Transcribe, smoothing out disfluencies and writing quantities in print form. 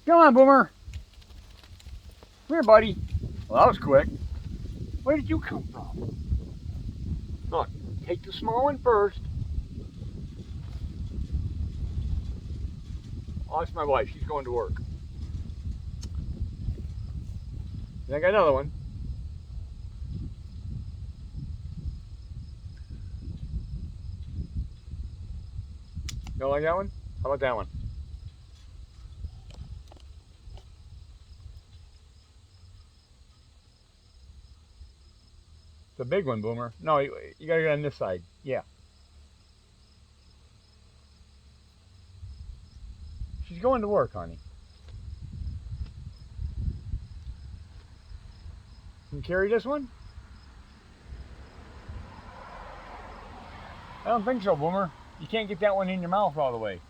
Come on, Boomer. Come here, buddy. Well, that was quick. Where did you come from? Look, take the small one first. Oh, that's my wife. She's going to work. And I got another one. You don't like that one? How about that one? The big one, Boomer. No, you gotta get on this side. Yeah. She's going to work, honey. Can you carry this one? I don't think so, Boomer. You can't get that one in your mouth all the way.